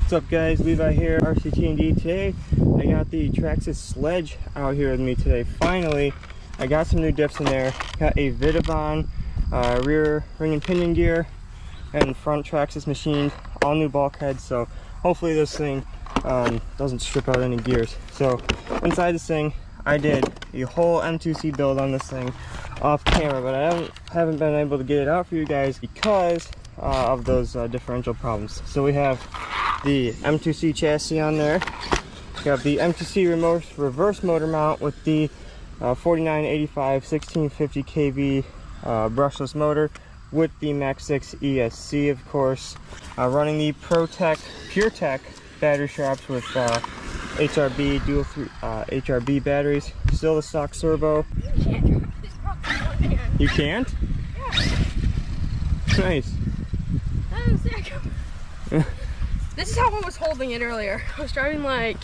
What's up guys, Levi here, RCT&D. Today I got the Traxxas sledge out here with me today. Finally, I got some new diffs in there. Got a Vidavon rear ring and pinion gear and front Traxxas machined, all new bulkheads, so hopefully this thing doesn't strip out any gears. So inside this thing, I did a whole M2C build on this thing off camera, but I haven't been able to get it out for you guys because of those differential problems. So we have the M2C chassis on there. We have the M2C reverse motor mount with the 4985 1650 kV brushless motor with the Max 6 ESC, of course. Running the PureTech battery straps with HRB dual HRB batteries. Still the stock servo. You can't drive this rock on there. You can't? Yeah. Nice. That was sick. This is how I was holding it earlier. I was driving like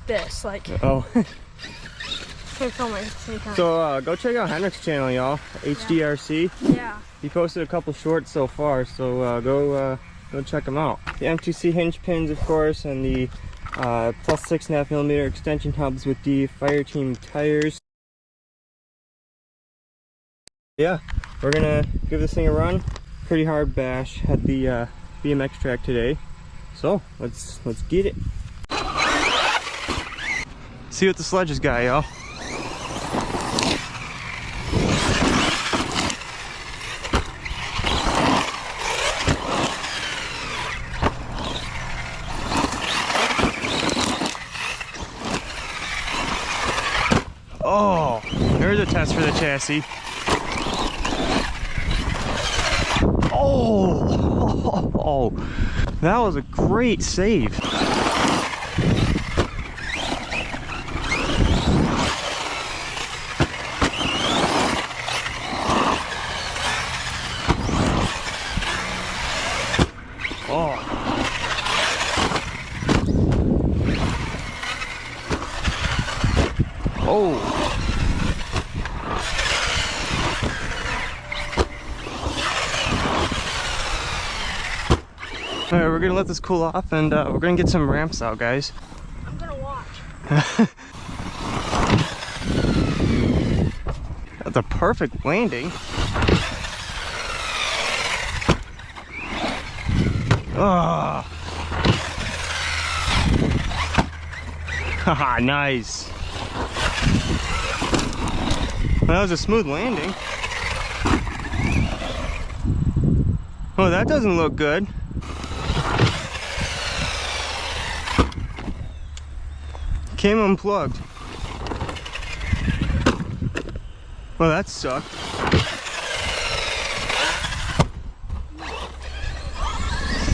this, like. Oh. Can't film it at the same time. So go check out Henrik's channel, y'all. HDRC. Yeah. He posted a couple shorts so far, so go check them out. The M2C hinge pins, of course, and the plus 6.5mm extension hubs with the Fireteam tires. Yeah, we're gonna give this thing a run. Pretty hard bash at the BMX track today, so let's get it. See what the sledge has got, y'all. Oh, there's a test for the chassis. Oh, that was a great save. Oh. Oh. Alright, we're gonna let this cool off and we're gonna get some ramps out, guys. I'm gonna watch. That's a perfect landing. Oh. Haha, nice. Well, that was a smooth landing. Oh, that doesn't look good. Came unplugged. Well, that sucked.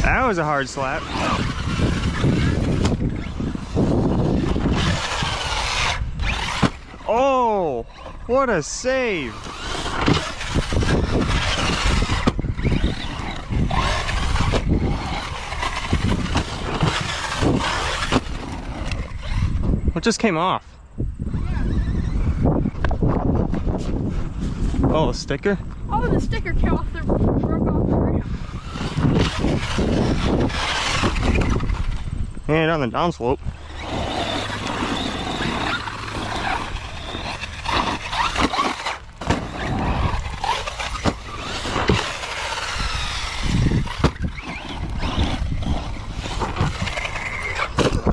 That was a hard slap. Oh, what a save. What just came off? Oh, a sticker? Oh, the sticker came off the broke off the ramp. And on the downslope.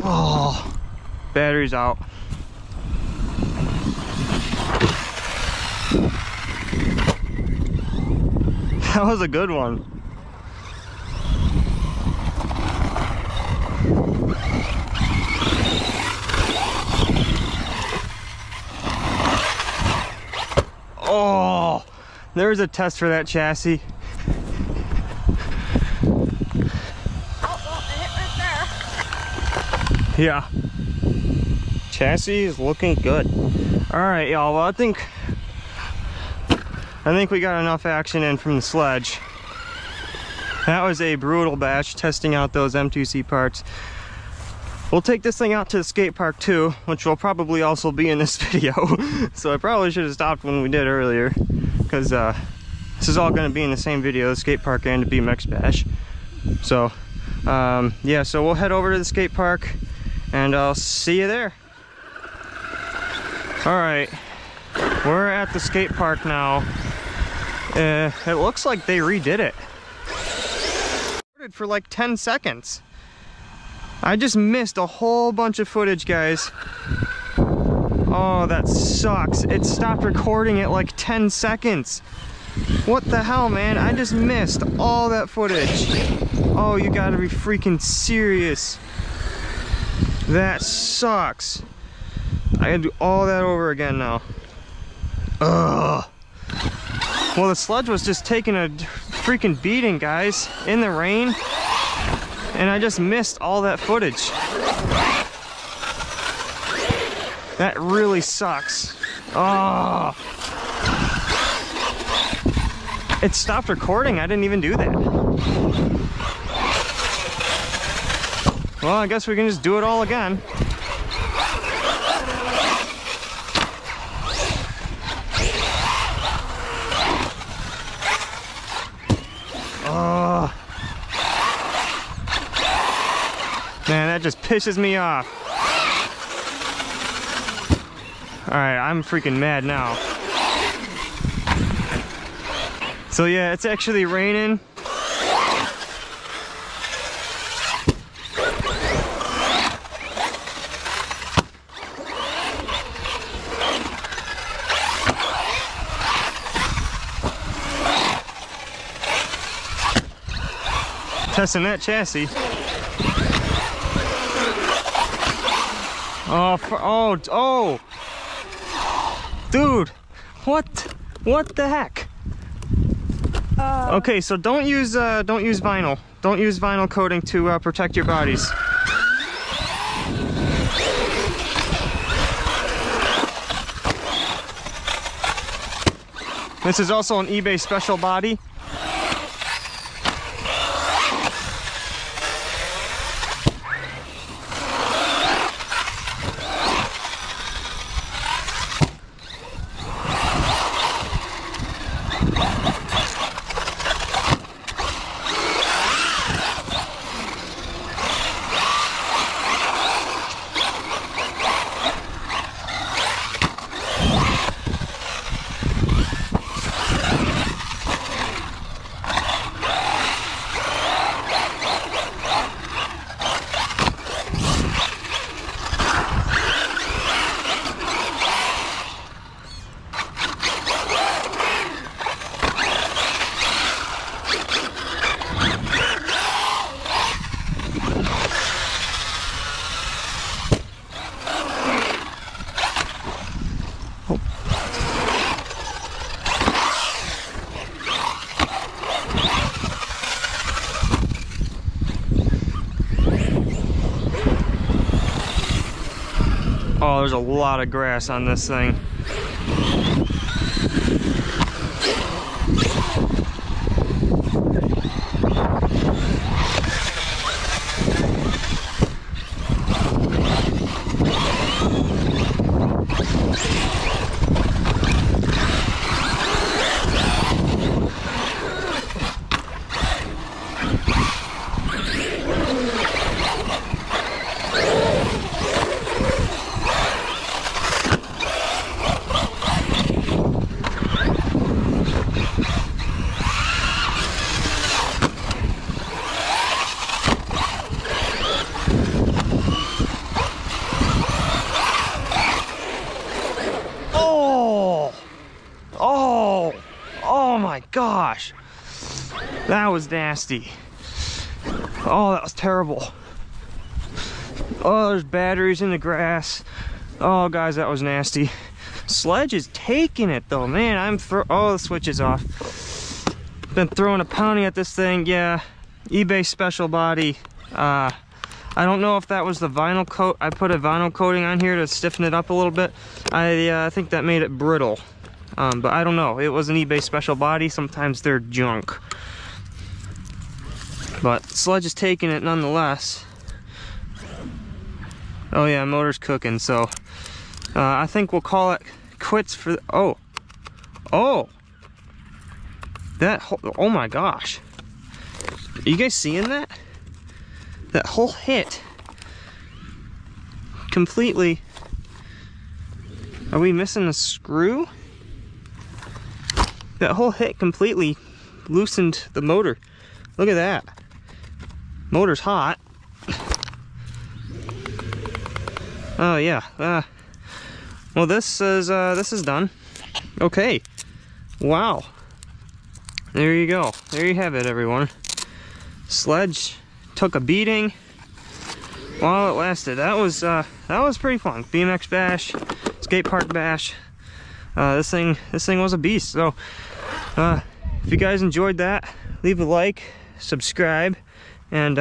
Oh, battery's out. That was a good one. Oh, there's a test for that chassis. Oh, well, it hit right there. Yeah. Chassis is looking good. All right, y'all. Well, I think we got enough action in from the sledge. That was a brutal bash testing out those M2C parts. We'll take this thing out to the skate park too, which will probably also be in this video. So I probably should have stopped when we did earlier, because this is all going to be in the same video, the skate park and the BMX bash. So Yeah, so we'll head over to the skate park and I'll see you there. All right, we're at the skate park now. It looks like they redid it. For like 10 seconds. I just missed a whole bunch of footage, guys. Oh, that sucks. It stopped recording at like 10 seconds. What the hell, man? I just missed all that footage. Oh, you gotta be freaking serious. That sucks. I gotta do all that over again now. Ugh. Well, the sludge was just taking a freaking beating, guys, in the rain. And I just missed all that footage. That really sucks. Oh. It stopped recording. I didn't even do that. Well, I guess we can just do it all again. Oh. Man, that just pisses me off. Alright, I'm freaking mad now. So yeah, it's actually raining. Testing that chassis. Oh, dude, what the heck? Okay, so don't use vinyl. Don't use vinyl coating to protect your bodies. This is also an eBay special body. Oh, there's a lot of grass on this thing. Oh my gosh, that was nasty. Oh, that was terrible. Oh, there's batteries in the grass. Oh guys, that was nasty. Sledge is taking it though, man. Oh, the switch is off. Been throwing a pounding at this thing. Yeah, eBay special body. I don't know if that was the vinyl coat. I put a vinyl coating on here to stiffen it up a little bit. I think that made it brittle. But I don't know. It was an eBay special body. Sometimes they're junk. But Sledge is taking it nonetheless. Oh yeah, motor's cooking. So I think we'll call it quits for... Oh my gosh. Are you guys seeing that? That whole hit completely. Are we missing a screw? That whole hit completely loosened the motor. Look at that. Motor's hot. Oh yeah. Well, this is done. Okay. Wow. There you go. There you have it, everyone. Sledge took a beating while it lasted. That was pretty fun. BMX bash, skate park bash. This thing was a beast. So if you guys enjoyed that, leave a like, subscribe, and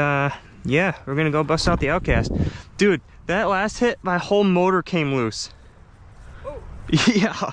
yeah, we're gonna go bust out the Outcast. Dude, that last hit, my whole motor came loose. Oh. Yeah.